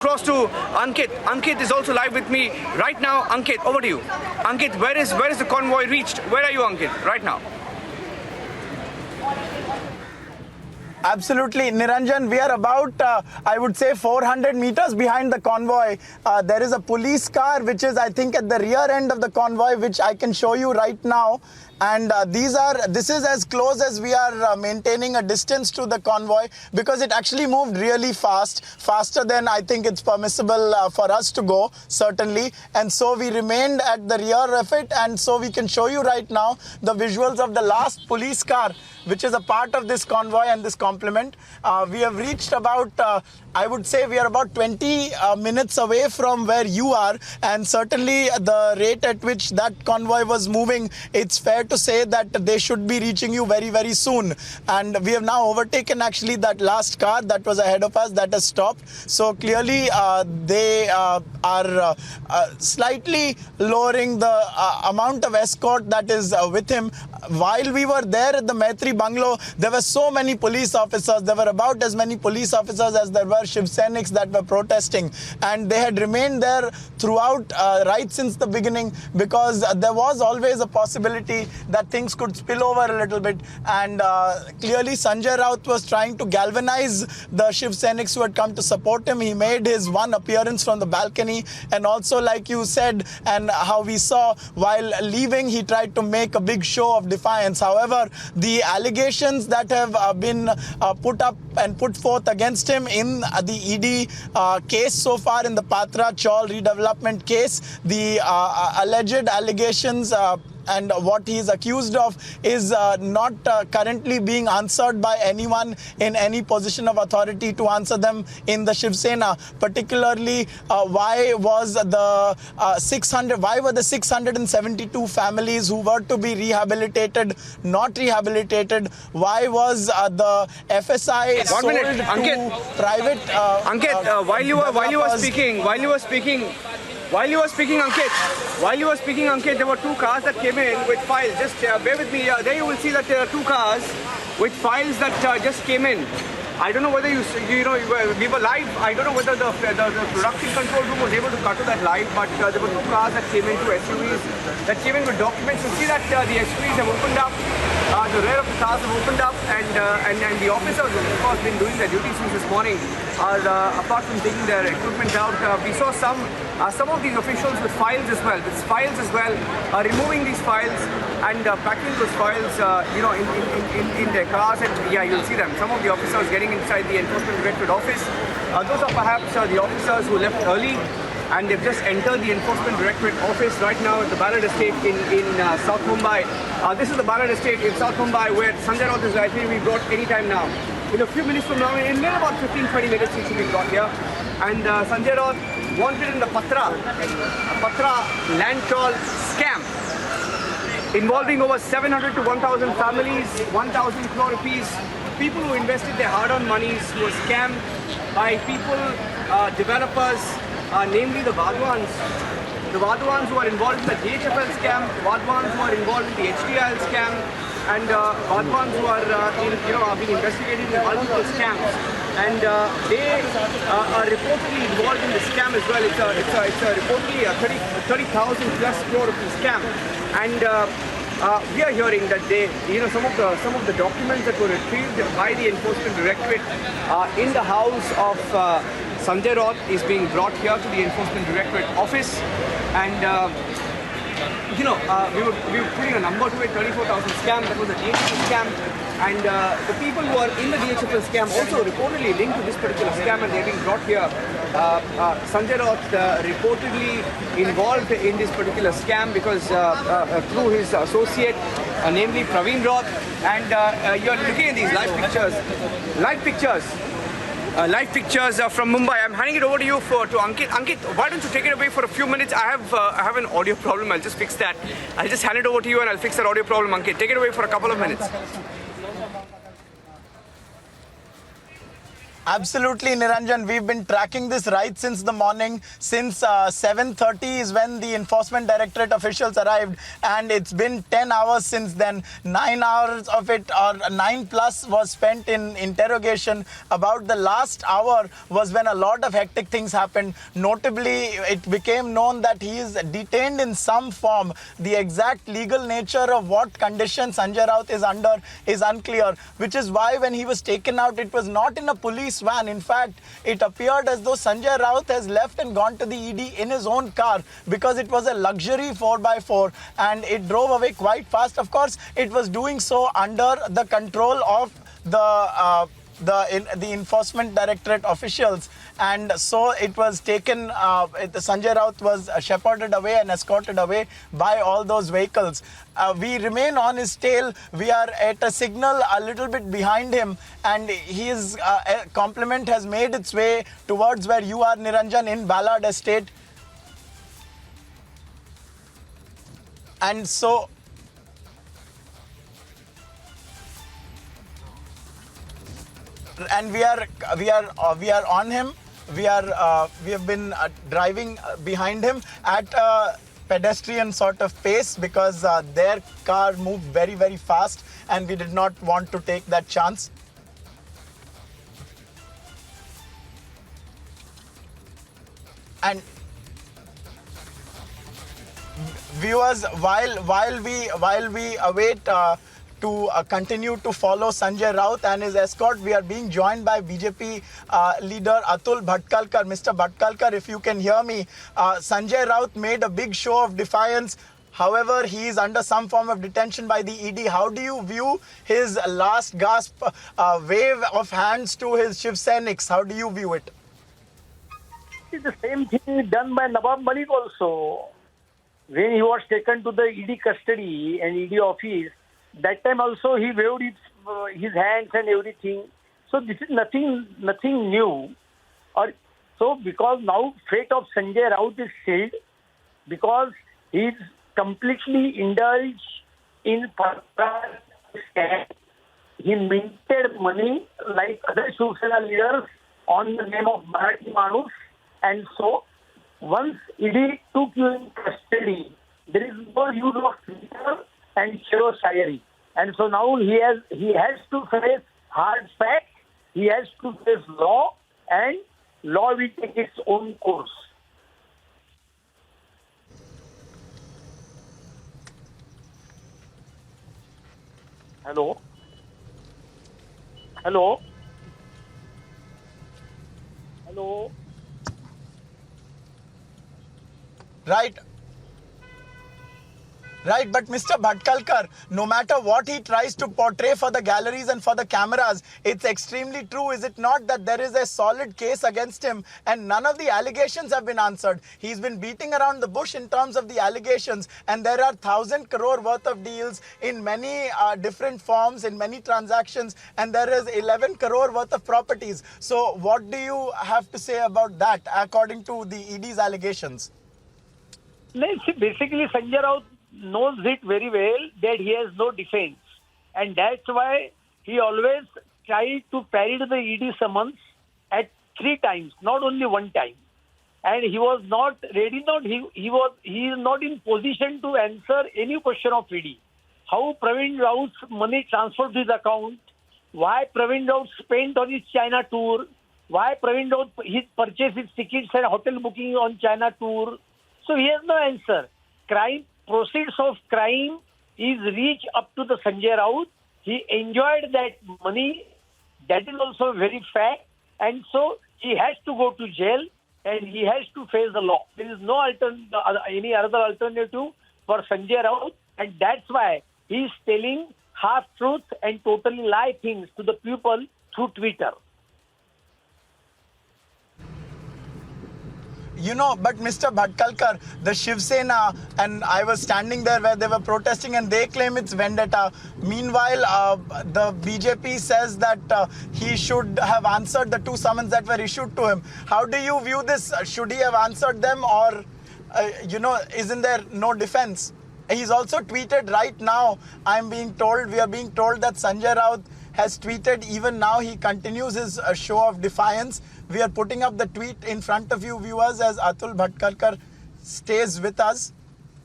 Across to Ankit. Ankit is also live with me right now. Ankit, over to you. Ankit, where is the convoy reached? Where are you, Ankit, right now? Absolutely, Niranjan. We are about, I would say, 400 meters behind the convoy. There is a police car which is, I think, at the rear end of the convoy, which I can show you right now. And this is as close as we are maintaining a distance to the convoy, because it actually moved really fast, faster than I think it's permissible for us to go, certainly. And so we remained at the rear of it, and so we can show you right now the visuals of the last police car, which is a part of this convoy and this complement. We have reached about, I would say we are about 20 minutes away from where you are, and certainly the rate at which that convoy was moving, it's fair to say that they should be reaching you very, very soon. And we have now overtaken actually that last car that was ahead of us that has stopped. So clearly they are slightly lowering the amount of escort that is with him. While we were there at the Maitri Bungalow, there were so many police officers. There were about as many police officers as there were Shiv Senics that were protesting. And they had remained there throughout, right since the beginning, because there was always a possibility that things could spill over a little bit. And clearly Sanjay Raut was trying to galvanize the Shiv Senics who had come to support him. He made his one appearance from the balcony. And also, like you said, and how we saw, while leaving, he tried to make a big show of defiance. However, the allegations that have been put up and put forth against him in the ED case so far, in the Patra Chaul redevelopment case, the alleged allegations and what he is accused of is not currently being answered by anyone in any position of authority to answer them in the Shiv Sena. Particularly, why were the 672 families who were to be rehabilitated not rehabilitated? Why was the FSI sold to private? Ankit, while you were speaking, Ankit, there were two cars that came in with files. Just bear with me. There you will see that there are two cars with files that just came in. I don't know whether you know, we were live. I don't know whether the production control room was able to cut to that live, but there were two cars that came in, two SUVs that came in with documents. You see that the SUVs have opened up, the rear of the cars have opened up, and the officers have, of course, been doing their duty since this morning. Apart from taking their equipment out, we saw some of these officials with files as well, removing these files and packing those files, in their cars. And yeah, you'll see them. Some of the officers getting inside the Enforcement Directorate office. Those are perhaps the officers who left early, and they've just entered the Enforcement Directorate office right now at the Ballard Estate in South Mumbai. This is the Ballard Estate in South Mumbai, where Sanjay Raut is likely to be brought any time now. In a few minutes from now, in about 15-20 minutes, he should be brought here. And Sanjay Raut wanted in the Patra land trawl scam, involving over 700 to 1,000 families, 1,000 crore rupees. People who invested their hard-earned monies were scammed by people, developers, namely the Vadwans. The Vadwans who are involved in the DHFL scam, Vadwans who are involved in the HDIL scam, and Vadwans who are being investigated in multiple scams. And they are reportedly involved in the scam as well. It's reportedly a 30,000 plus crore rupee scam. And we are hearing that some of the documents that were retrieved by the Enforcement Directorate in the house of Sanjay Raut is being brought here to the Enforcement Directorate office. And we were putting a number to it, 34,000 scam. That was a DHFL scam. And the people who are in the DHFL scam also reportedly linked to this particular scam, and they're being brought here. Sanjay Raut reportedly involved in this particular scam because through his associate, namely Praveen Raut. And you're looking at these live pictures from Mumbai. I'm handing it over to you to Ankit. Ankit, why don't you take it away for a few minutes? I have an audio problem. I'll just fix that. I'll just hand it over to you and I'll fix that audio problem. Ankit, take it away for a couple of minutes. Absolutely, Niranjan. We've been tracking this right since the morning. Since 7:30 is when the Enforcement Directorate officials arrived, and it's been 10 hours since then. 9 hours of it, or 9 plus, was spent in interrogation. About the last hour was when a lot of hectic things happened. Notably, it became known that he is detained in some form. The exact legal nature of what condition Sanjay Raut is under is unclear, which is why when he was taken out, it was not in a police van. In fact, it appeared as though Sanjay Raut has left and gone to the ED in his own car, because it was a luxury 4x4 and it drove away quite fast. Of course, it was doing so under the control of the Enforcement Directorate officials, and so it was taken. Sanjay Raut was shepherded away and escorted away by all those vehicles. We remain on his tail. We are at a signal a little bit behind him, and his compliment has made its way towards where you are, Niranjan, in Ballard Estate. And so and we are on him. We have been driving behind him at a pedestrian sort of pace, because their car moved very, very fast and we did not want to take that chance. And viewers, while we await to continue to follow Sanjay Raut and his escort, we are being joined by BJP leader Atul Bhatkalkar. Mr. Bhatkalkar, if you can hear me, Sanjay Raut made a big show of defiance. However, he is under some form of detention by the ED. How do you view his last gasp wave of hands to his Shiv Seniks? How do you view it? It's the same thing done by Nawab Malik also. When he was taken to the ED custody and ED office, that time also he waved his hands and everything. So this is nothing new. So because now fate of Sanjay Raut is sealed, because he is completely indulged in scam. He minted money like other Shiv Sena leaders on the name of Marathi Manus, and so once ED took you in custody, there is no use of Twitter and Shiro Shayari. And so now he has to face hard facts, he has to face law, and law will take its own course. Hello? Hello? Hello? Right, but Mr. Bhatkalkar, no matter what he tries to portray for the galleries and for the cameras, it's extremely true, is it not, that there is a solid case against him and none of the allegations have been answered. He's been beating around the bush in terms of the allegations, and there are 1,000 crore worth of deals in many different forms, in many transactions, and there is 11 crore worth of properties. So what do you have to say about that, according to the ED's allegations? Basically, Sanjay Raut knows it very well that he has no defense, and that's why he always tried to parry the ED summons at 3 times, not only 1 time. And he was not ready. He is not in position to answer any question of ED. How Pravin Raut's money transferred to his account, why Pravin Raut spent on his China tour, why Pravin Raut purchased his tickets and hotel booking on China tour. So he has no answer. Proceeds of crime is reached up to the Sanjay Raut. He enjoyed that money. That is also very fact. And so he has to go to jail and he has to face the law. There is no any other alternative for Sanjay Raut. And that's why he is telling half-truth and totally lie things to the people through Twitter. You know, but Mr. Bhatkalkar, the Shiv Sena, and I was standing there where they were protesting and they claim it's vendetta. Meanwhile, the BJP says that he should have answered the 2 summons that were issued to him. How do you view this? Should he have answered them, or, isn't there no defense? He's also tweeted right now, we are being told that Sanjay Raut has tweeted. Even now, he continues his show of defiance. We are putting up the tweet in front of you, viewers, as Atul Bhatkarkar stays with us.